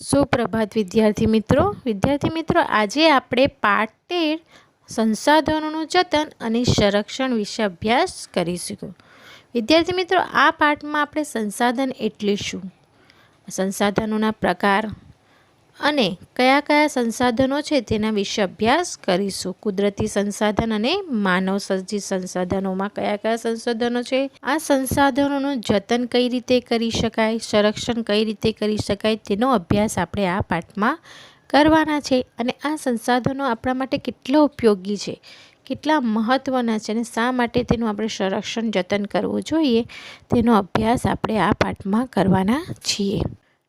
સુપ્રભાત વિદ્યાર્થી મિત્રો આજે આપણે પાઠ 13 સંસાધનોનું જતન અને સંરક્ષણ વિશે અભ્યાસ કરીશું। વિદ્યાર્થી મિત્રો, આ પાઠમાં આપણે સંસાધન એટલે શું, સંસાધનોના પ્રકાર અને કયા કયા સંસાધનો છે તેના વિશે અભ્યાસ કરીશું। કુદરતી સંસાધન અને માનવ સર્જિત સંસાધનોમાં કયા કયા સંસાધનો છે, આ સંસાધનોનું જતન કઈ રીતે કરી શકાય, સંરક્ષણ કઈ રીતે કરી શકાય તેનો અભ્યાસ આપણે આ પાઠમાં કરવાના છે। અને આ સંસાધનો આપણા માટે કેટલા ઉપયોગી છે, કેટલા મહત્ત્વના છે અને શા માટે તેનું આપણે સંરક્ષણ જતન કરવું જોઈએ તેનો અભ્યાસ આપણે આ પાઠમાં કરવાના છીએ।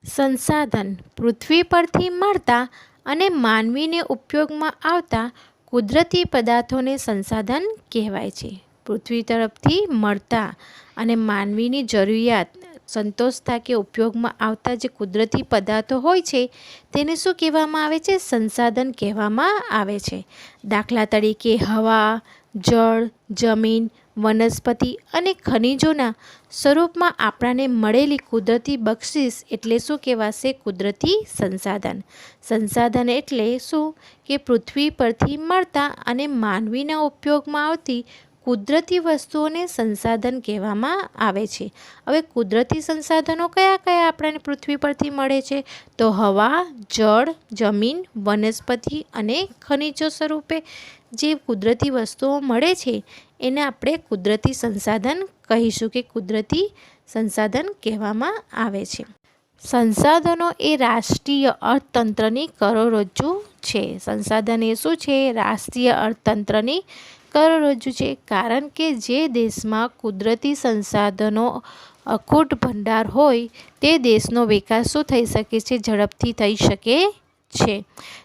સંસાધન પૃથ્વી પરથી મળતા અને માનવીને ઉપયોગમાં આવતા કુદરતી પદાર્થોને સંસાધન કહેવાય છે। પૃથ્વી તરફથી મળતા અને માનવીની જરૂરિયાત સંતોષતા કે ઉપયોગમાં આવતા જે કુદરતી પદાર્થો હોય છે તેને શું કહેવામાં આવે છે? સંસાધન કહેવામાં આવે છે। દાખલા તરીકે હવા, જળ, જમીન, વનસ્પતિ અને ખનિજોના સ્વરૂપમાં આપણાને મળેલી કુદરતી બક્ષિસ એટલે શું કહેવાશે? કુદરતી સંસાધન। સંસાધન એટલે શું કે પૃથ્વી પરથી મળતા અને માનવીના ઉપયોગમાં આવતી કુદરતી વસ્તુઓને સંસાધન કહેવામાં આવે છે। હવે કુદરતી સંસાધનો કયા કયા આપણને પૃથ્વી પરથી મળે છે? તો હવા, જળ, જમીન, વનસ્પતિ અને ખનિજો સ્વરૂપે જે કુદરતી વસ્તુઓ મળે છે એને આપણે કુદરતી સંસાધન કહીશું કે કુદરતી સંસાધન કહેવામાં આવે છે। સંસાધનો એ રાષ્ટ્રીય અર્થતંત્રની કરોડરજ્જુ છે। સંસાધન એ શું છે? રાષ્ટ્રીય અર્થતંત્રની કરોડરજ્જુ છે, કારણ કે જે દેશમાં કુદરતી સંસાધનો અખૂટ ભંડાર હોય તે દેશનો વિકાસ શું થઈ શકે છે? ઝડપથી થઈ શકે છે।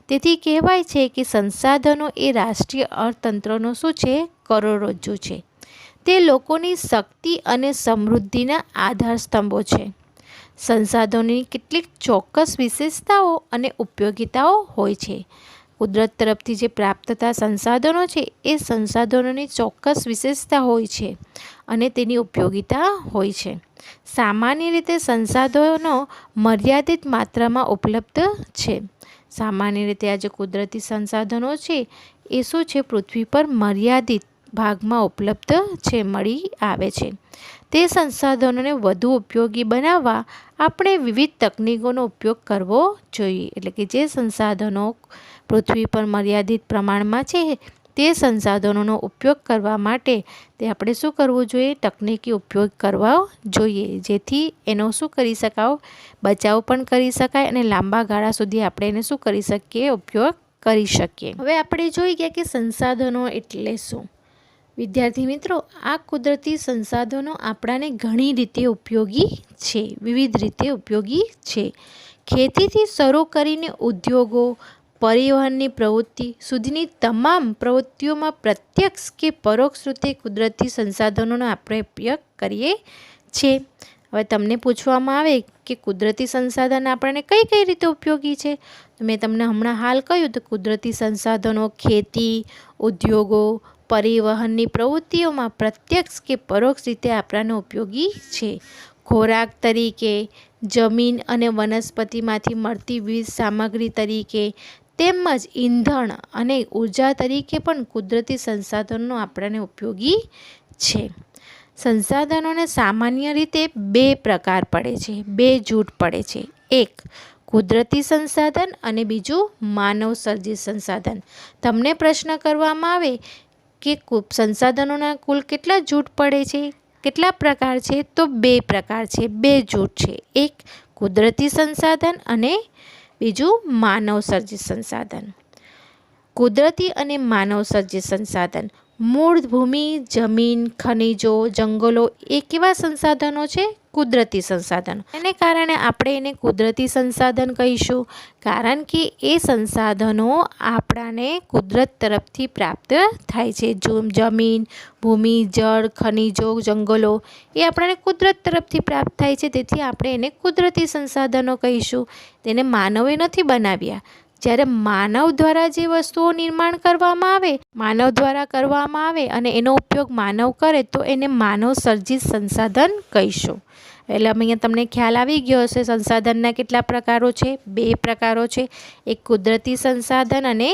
તેથી કહેવાય છે કે સંસાધનો એ રાષ્ટ્રીય અર્થતંત્રનો શું છે? કરોડરજ્જુ છે। તે લોકોની શક્તિ અને સમૃદ્ધિના આધારસ્તંભો છે। સંસાધનોની કેટલીક ચોક્કસ વિશેષતાઓ અને ઉપયોગિતાઓ હોય છે। કુદરત તરફથી જે પ્રાપ્ત થતા સંસાધનો છે એ સંસાધનોની ચોક્કસ વિશેષતા હોય છે અને તેની ઉપયોગિતા હોય છે। સામાન્ય રીતે સંસાધનો મર્યાદિત માત્રામાં ઉપલબ્ધ છે। સામાન્ય રીતે આ જે કુદરતી સંસાધનો છે એ શું છે? પૃથ્વી પર મર્યાદિત ભાગમાં ઉપલબ્ધ છે, મળી આવે છે। તે સંસાધનોને વધુ ઉપયોગી બનાવવા આપણે વિવિધ તકનીકોનો ઉપયોગ કરવો જોઈએ। એટલે કે જે સંસાધનો પૃથ્વી પર મર્યાદિત પ્રમાણમાં છે તે સંસાધનોનો ઉપયોગ કરવા માટે તે આપણે શું કરવું જોઈએ? તકનીકી ઉપયોગ કરવા જોઈએ, જેથી એનો શું કરી શકાય? બચાવ પણ કરી શકાય અને લાંબા ગાળા સુધી આપણે એને શું કરી શકીએ? ઉપયોગ કરી શકીએ। હવે આપણે જોઈ ગયા કે સંસાધનો એટલે શું। વિદ્યાર્થી મિત્રો, આ કુદરતી સંસાધનો આપણાને ઘણી રીતે ઉપયોગી છે, વિવિધ રીતે ઉપયોગી છે। ખેતીથી શરૂ કરીને ઉદ્યોગો, પરિવહનની પ્રવૃત્તિ સુધીની તમામ પ્રવૃત્તિઓમાં પ્રત્યક્ષ કે પરોક્ષ રીતે કુદરતી સંસાધનોનો આપણે ઉપયોગ કરીએ છીએ। હવે તમને પૂછવામાં આવે કે કુદરતી સંસાધન આપણને કઈ કઈ રીતે ઉપયોગી છે, તો મેં તમને હમણાં હાલ કહ્યું તો કુદરતી સંસાધનો ખેતી, ઉદ્યોગો, પરિવહનની પ્રવૃત્તિઓમાં પ્રત્યક્ષ કે પરોક્ષ રીતે આપણાને ઉપયોગી છે। ખોરાક તરીકે, જમીન અને વનસ્પતિમાંથી મળતી વિવિધ સામગ્રી તરીકે, તેમજ ઈંધણ અને ઉર્જા તરીકે પણ કુદરતી સંસાધનો આપણને ઉપયોગી છે। સંસાધનોને સામાન્ય રીતે બે પ્રકાર પડે છે, બે જૂથ પડે છે। એક કુદરતી સંસાધન અને બીજું માનવ સર્જિત સંસાધન। તમને પ્રશ્ન કરવામાં આવે કે સંસાધનોના કુલ કેટલા જૂથ પડે છે, કેટલા પ્રકાર છે? તો બે પ્રકાર છે, બે જૂથ છે। એક કુદરતી સંસાધન અને બીજું માનવ સર્જિત સંસાધન। કુદરતી અને માનવ સર્જિત સંસાધન। મૂળ ભૂમિ, જમીન, ખનિજો, જંગલો એ કેવા સંસાધનો છે? કુદરતી સંસાધનો। એને કારણે આપણે એને કુદરતી સંસાધન કહીશું, કારણ કે એ સંસાધનો આપણાને કુદરત તરફથી પ્રાપ્ત થાય છે। જમીન, ભૂમિ, જળ, ખનિજો, જંગલો એ આપણને કુદરત તરફથી પ્રાપ્ત થાય છે, તેથી આપણે એને કુદરતી સંસાધનો કહીશું। તેને માનવે નથી બનાવ્યા। જ્યારે માનવ દ્વારા જે વસ્તુઓ નિર્માણ કરવામાં આવે અને એનો ઉપયોગ માનવ કરે તો એને માનવ સર્જિત સંસાધન કહીશું। એટલે અહીંયા તમને ખ્યાલ આવી ગયો હશે સંસાધનના કેટલા પ્રકારો છે? 2 પ્રકારો છે, એક કુદરતી સંસાધન અને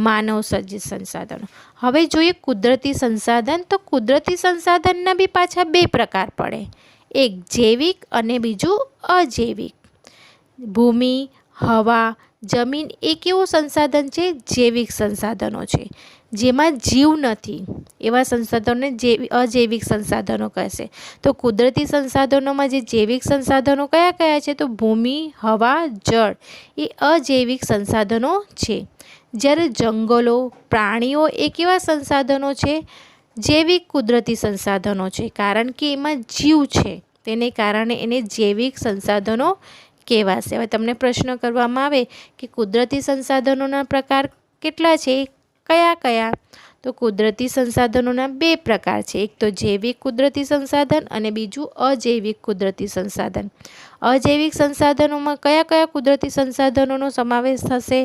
માનવ સર્જિત સંસાધનો. હવે જોઈએ કુદરતી સંસાધન. તો કુદરતી સંસાધનના બી પાછા 2 પ્રકાર પડે, એક જૈવિક અને બીજું અજૈવિક. ભૂમિ, હવા, જમીન એ કેવું સંસાધન છે? જૈવિક સંસાધનો છે, જેમાં જીવ નથી એવા સંસાધનોને અજૈવિક સંસાધનો કહેશે. તો કુદરતી સંસાધનોમાં જે જૈવિક સંસાધનો કયા કયા છે? તો ભૂમિ, હવા, જળ એ અજૈવિક સંસાધનો છે. જ્યારે જંગલો, પ્રાણીઓ એ કેવા સંસાધનો છે? જૈવિક કુદરતી સંસાધનો છે, કારણ કે એમાં જીવ છે, તેને કારણે એને જૈવિક સંસાધનો કહેવાશે. હવે તમને પ્રશ્ન કરવામાં આવે કે કુદરતી સંસાધનોના પ્રકાર કેટલા છે, કયા કયા? તો કુદરતી સંસાધનોના 2 પ્રકાર છે, એક તો જૈવિક કુદરતી સંસાધન અને બીજું અજૈવિક કુદરતી સંસાધન. અજૈવિક સંસાધનોમાં કયા કયા કુદરતી સંસાધનોનો સમાવેશ થશે?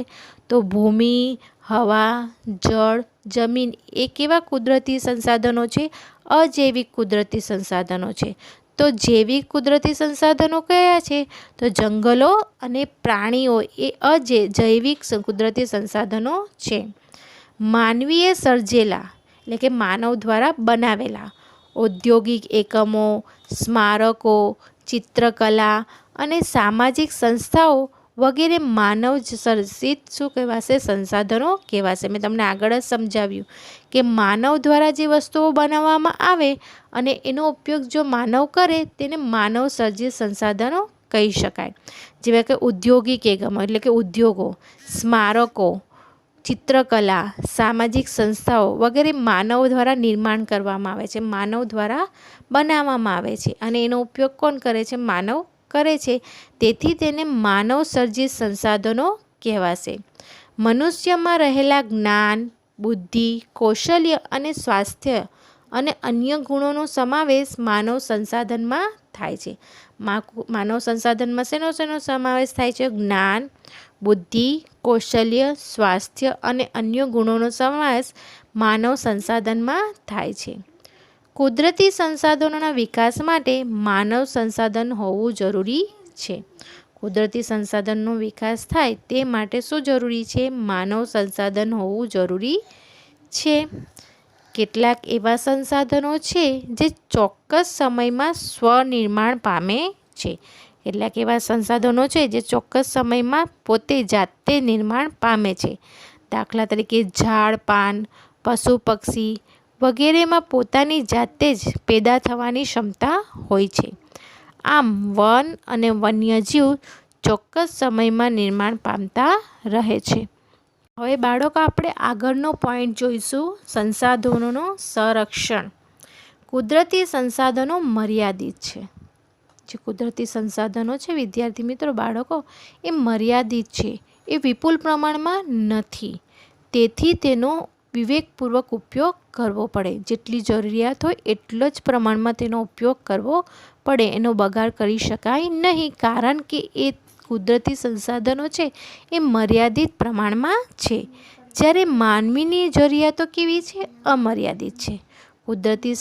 તો ભૂમિ, હવા, જળ, જમીન એ કેવા કુદરતી સંસાધનો છે? અજૈવિક કુદરતી સંસાધનો છે. તો જૈવિક કુદરતી સંસાધનો કયા છે? તો જંગલો અને પ્રાણીઓ એ જૈવિક કુદરતી સંસાધનો છે. માનવીએ સર્જેલા એટલે કે માનવ દ્વારા બનાવેલા ઔદ્યોગિક એકમો, સ્મારકો, ચિત્રકલા અને સામાજિક સંસ્થાઓ વગેરે માનવ સર્જિત શું કહેવાશે? સંસાધનો કહેવાશે. મેં તમને આગળ જ સમજાવ્યું કે માનવ દ્વારા જે વસ્તુઓ બનાવવામાં આવે અને એનો ઉપયોગ જો માનવ કરે તેને માનવ સર્જિત સંસાધનો કહી શકાય. જેવા કે ઔદ્યોગિક એકમો એટલે કે ઉદ્યોગો, સ્મારકો, ચિત્રકલા, સામાજિક સંસ્થાઓ વગેરે માનવ દ્વારા નિર્માણ કરવામાં આવે છે, માનવ દ્વારા બનાવવામાં આવે છે અને એનો ઉપયોગ કોણ કરે છે? માનવ કરે છે. તેથી તેને માનવ સર્જિત સંસાધનો કહેવાશે. મનુષ્યમાં રહેલા જ્ઞાન, બુદ્ધિ, કૌશલ્ય અને સ્વાસ્થ્ય અને અન્ય ગુણોનો સમાવેશ માનવ સંસાધનમાં થાય છે. માનવ સંસાધનમાં શેનો સમાવેશ થાય છે? જ્ઞાન, બુદ્ધિ, કૌશલ્ય, સ્વાસ્થ્ય અને અન્ય ગુણોનો સમાવેશ માનવ સંસાધનમાં થાય છે. કુદરતી સંસાધનોના વિકાસ માટે માનવ સંસાધન હોવું જરૂરી છે. કુદરતી સંસાધનનો વિકાસ થાય તે માટે શું જરૂરી છે? માનવ સંસાધન હોવું જરૂરી છે. કેટલાક એવા સંસાધનો છે જે ચોક્કસ સમયમાં સ્વનિર્માણ પામે છે. કેટલાક એવા સંસાધનો છે જે ચોક્કસ સમયમાં પોતે જાતે નિર્માણ પામે છે. દાખલા તરીકે ઝાડ, પાન, પશુ, પક્ષી વગેરેમાં પોતાની જાતે જ પેદા થવાની ક્ષમતા હોય છે. આમ વન અને વન્યજીવ ચોક્કસ સમયમાં નિર્માણ પામતા રહે છે. હવે બાળકો આપણે આગળનો પોઈન્ટ જોઈશું, સંસાધનોનું સંરક્ષણ. કુદરતી સંસાધનો મર્યાદિત છે. જે કુદરતી સંસાધનો છે વિદ્યાર્થી મિત્રો, બાળકો એ મર્યાદિત છે, એ વિપુલ પ્રમાણમાં નથી. તેથી તેનો વિવેકપૂર્વક ઉપયોગ કરવો પડે. જેટલી જરૂરિયાત હોય એટલો જ પ્રમાણમાં તેનો ઉપયોગ કરવો પડે. એનો બગાડ કરી શકાય નહીં, કારણ કે એ કુદરતી સંસાધનો છે એ મર્યાદિત પ્રમાણમાં છે. જ્યારે માનવીની જરૂરિયાતો કેવી છે? અમર્યાદિત છે. કુદરતી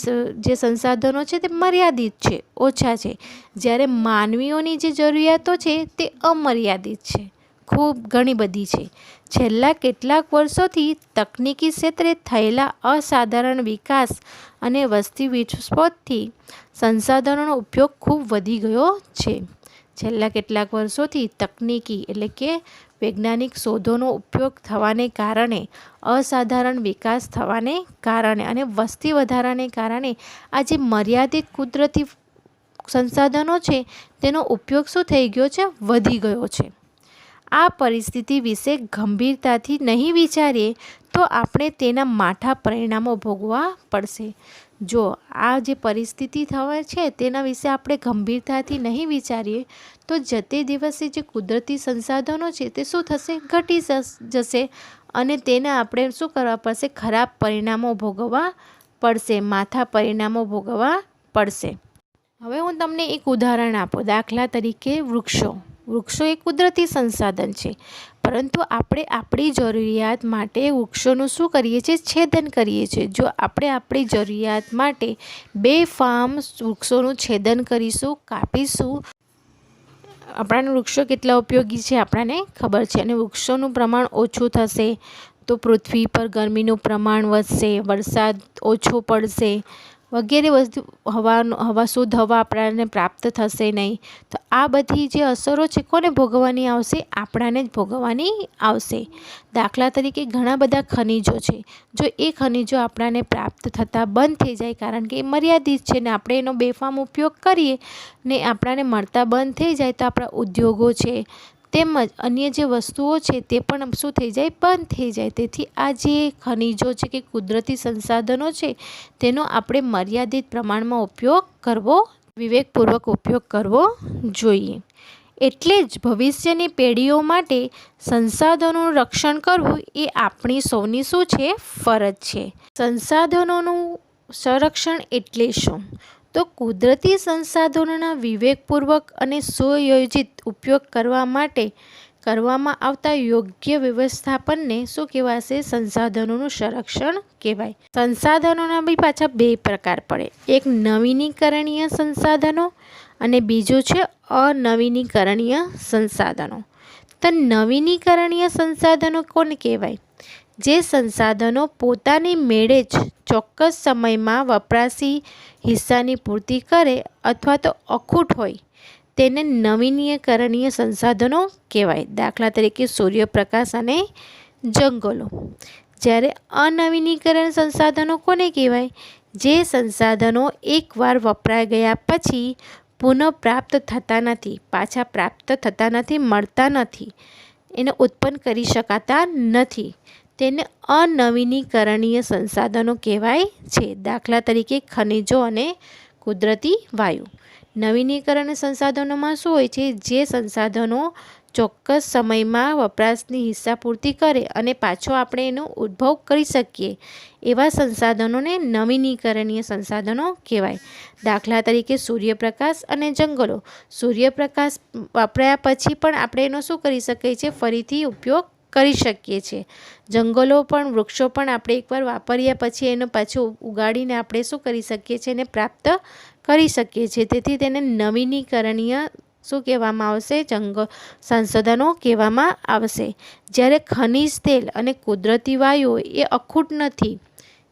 જે સંસાધનો છે તે મર્યાદિત છે, ઓછા છે. જ્યારે માનવીઓની જે જરૂરિયાતો છે તે અમર્યાદિત છે, ખૂબ ઘણી બધી છે. છેલ્લા કેટલાક વર્ષોથી તકનીકી ક્ષેત્રે થયેલા અસાધારણ વિકાસ અને વસ્તી વિસ્ફોટથી સંસાધનોનો ઉપયોગ ખૂબ વધી ગયો છે. છેલ્લા કેટલાક વર્ષોથી તકનીકી એટલે કે વૈજ્ઞાનિક શોધોનો ઉપયોગ થવાને કારણે, અસાધારણ વિકાસ થવાને કારણે અને વસ્તી વધારાને કારણે આ જે મર્યાદિત કુદરતી સંસાધનો છે તેનો ઉપયોગ શું થઈ ગયો છે? વધી ગયો છે. આ પરિસ્થિતિ વિશે ગંભીરતાથી નહીં વિચારીએ તો આપણે તેના માઠા પરિણામો ભોગવવા પડશે. જો આ જે પરિસ્થિતિ થવા છે તેના વિશે આપણે ગંભીરતાથી નહીં વિચારીએ તો જતે દિવસે જે કુદરતી સંસાધનો છે તે શું થશે? ઘટી જશે અને તેને આપણે શું કરવા પડશે? ખરાબ પરિણામો ભોગવવા પડશે, માઠા પરિણામો ભોગવવા પડશે. હવે હું તમને એક ઉદાહરણ આપું. દાખલા તરીકે વૃક્ષો. વૃક્ષો એ કુદરતી સંસાધન છે, પરંતુ આપણે આપણી જરૂરિયાત માટે વૃક્ષોનું શું કરીએ છીએ? છેદન કરીએ છીએ. જો આપણે આપણી જરૂરિયાત માટે બેફામ વૃક્ષોનું છેદન કરીશું, કાપીશું, આપણાને વૃક્ષો કેટલા ઉપયોગી છે આપણાને ખબર છે, અને વૃક્ષોનું પ્રમાણ ઓછું થશે તો પૃથ્વી પર ગરમીનું પ્રમાણ વધશે, વરસાદ ઓછો પડશે, વગેરે વસ્તુ, હવા શુદ્ધ હવા આપણાને પ્રાપ્ત થશે નહીં. તો આ બધી જે અસરો છે કોને ભોગવવાની આવશે? આપણાને જ ભોગવવાની આવશે. દાખલા તરીકે ઘણા બધા ખનિજો છે, જો એ ખનિજો આપણાને પ્રાપ્ત થતાં બંધ થઈ જાય, કારણ કે એ મર્યાદિત છે ને આપણે એનો બેફામ ઉપયોગ કરીએ ને આપણાને મળતા બંધ થઈ જાય, તો આપણા ઉદ્યોગો છે તેમજ અન્ય જે વસ્તુઓ છે તે પણ શું થઈ જાય? બંધ થઈ જાય. તેથી આ જે ખનિજો છે કે કુદરતી સંસાધનો છે તેનો આપણે મર્યાદિત પ્રમાણમાં ઉપયોગ કરવો, વિવેકપૂર્વક ઉપયોગ કરવો જોઈએ. એટલે જ ભવિષ્યની પેઢીઓ માટે સંસાધનોનું રક્ષણ કરવું એ આપણી સૌની શું છે? ફરજ છે. સંસાધનોનું સંરક્ષણ એટલે શું? તો કુદરતી સંસાધનોના વિવેકપૂર્વક અને સુયોજિત ઉપયોગ કરવા માટે કરવામાં આવતા યોગ્ય વ્યવસ્થાપનને શું કહેવાશે? સંસાધનોનું સંરક્ષણ કહેવાય. સંસાધનોના બી પાછા બે પ્રકાર પડે, એક નવીનીકરણીય સંસાધનો અને બીજું છે અનવીનીકરણીય સંસાધનો. તો નવીનીકરણીય સંસાધનો કોને કહેવાય? જે સંસાધનો પોતાની મેળે જ ચોક્કસ સમયમાં વપરાશી હિસ્સાની પૂર્તિ કરે અથવા તો અખૂટ હોય તેને નવીનીકરણીય સંસાધનો કહેવાય. દાખલા તરીકે સૂર્યપ્રકાશ અને જંગલો. જ્યારે અનવીનીકરણ સંસાધનો કોને કહેવાય? જે સંસાધનો એકવાર વપરાઈ ગયા પછી પુનઃપ્રાપ્ત થતા નથી, પાછા પ્રાપ્ત થતા નથી, મળતા નથી, એને ઉત્પન્ન કરી શકાતા નથી, તેને અનવીનીકરણીય સંસાધનો કહેવાય છે. દાખલા તરીકે ખનિજો અને કુદરતી વાયુ. નવીનીકરણ સંસાધનોમાં શું હોય છે? જે સંસાધનો ચોક્કસ સમયમાં વપરાશની હિસ્સા પૂર્તિ કરે અને પાછો આપણે એનો ઉદ્ભવ કરી શકીએ એવા સંસાધનોને નવીનીકરણીય સંસાધનો કહેવાય. દાખલા તરીકે સૂર્યપ્રકાશ અને જંગલો. સૂર્યપ્રકાશ વાપર્યા પછી પણ આપણે એનો શું કરી શકીએ છીએ? ફરીથી ઉપયોગ કરી શકીએ છીએ. જંગલો પણ, વૃક્ષો પણ આપણે એકવાર વાપર્યા પછી એનો પાછું ઉગાડીને આપણે શું કરી શકીએ છીએ? એને પ્રાપ્ત કરી શકીએ છીએ. તેથી તેને નવીનીકરણીય શું કહેવામાં આવશે? સંસાધનો કહેવામાં આવશે. જ્યારે ખનિજ તેલ અને કુદરતી વાયુઓ એ અખૂટ નથી,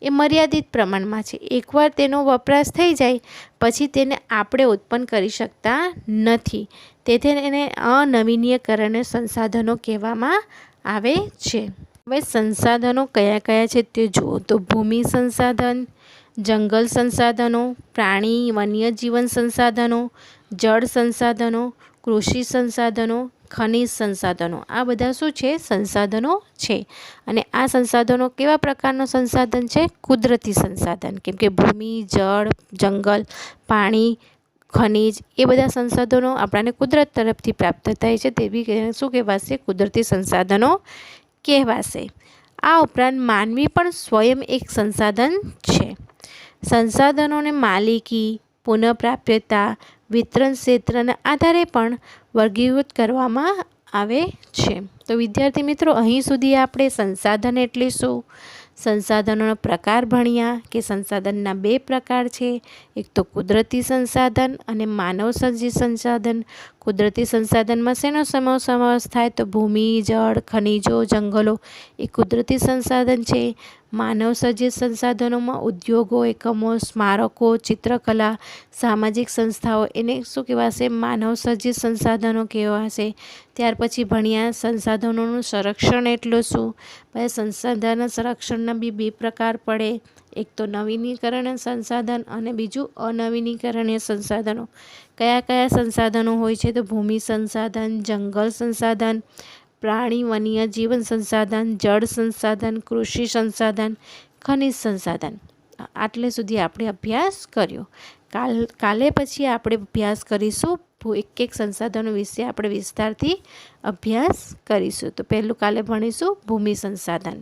એ મર્યાદિત પ્રમાણમાં છે. એકવાર તેનો વપરાશ થઈ જાય પછી તેને આપણે ઉત્પન્ન કરી શકતા નથી, તેથી એને અનવીનીકરણીય સંસાધનો કહેવામાં આવે છે. હવે સંસાધનો કયા કયા છે તે જુઓ. તો ભૂમિ સંસાધન, જંગલ સંસાધનો, પ્રાણી વન્યજીવન સંસાધનો, જળ સંસાધનો, કૃષિ સંસાધનો, ખનિજ સંસાધનો. આ બધા શું છે? સંસાધનો છે. અને આ સંસાધનો કેવા પ્રકારનું સંસાધન છે? કુદરતી સંસાધન. કેમ કે ભૂમિ, જળ, જંગલ, પાણી, ખનિજ એ બધા સંસાધનો આપણાને કુદરત તરફથી પ્રાપ્ત થાય છે, તે બી શું કહેવાશે? કુદરતી સંસાધનો કહેવાશે. આ ઉપરાંત માનવી પણ સ્વયં એક સંસાધન છે. સંસાધનોને માલિકી, પુનઃપ્રાપ્યતા, વિતરણ ક્ષેત્રના આધારે પણ વર્ગીકૃત કરવામાં આવે છે. તો વિદ્યાર્થી મિત્રો, અહીં સુધી આપણે સંસાધન એટલે શું, સંસાધનોનો પ્રકાર ભણ્યા કે સંસાધનના બે પ્રકાર છે, એક તો કુદરતી સંસાધન અને માનવ સર્જિત સંસાધન. કુદરતી સંસાધનમાં શેનો સમાવેશ થાય? તો ભૂમિ, જળ, ખનિજો, જંગલો એ કુદરતી સંસાધન છે. માનવ સર્જિત સંસાધનોમાં ઉદ્યોગો, એકમો, સ્મારકો, ચિત્રકલા, સામાજિક સંસ્થાઓ, એને શું કહેવાશે? માનવ સર્જિત સંસાધનો કહેવાશે. ત્યાર પછી ભણ્યા સંસાધનોનું સંરક્ષણ એટલે શું. પછી સંસાધન સંરક્ષણના બી બે પ્રકાર પડે, એક તો નવીનીકરણ સંસાધન અને બીજું અનવીનીકરણીય સંસાધનો. કયા કયા સંસાધનો હોય છે? તો ભૂમિ સંસાધન, જંગલ સંસાધન, પ્રાણી વન્યજીવન સંસાધન, જળ સંસાધન, કૃષિ સંસાધન, ખનિજ સંસાધન. આટલે સુધી આપણે અભ્યાસ કર્યો. કાલે પછી આપણે અભ્યાસ કરીશું, એક એક સંસાધનો વિશે આપણે વિસ્તારથી અભ્યાસ કરીશું. તો પહેલું કાલે ભણીશું ભૂમિ સંસાધન.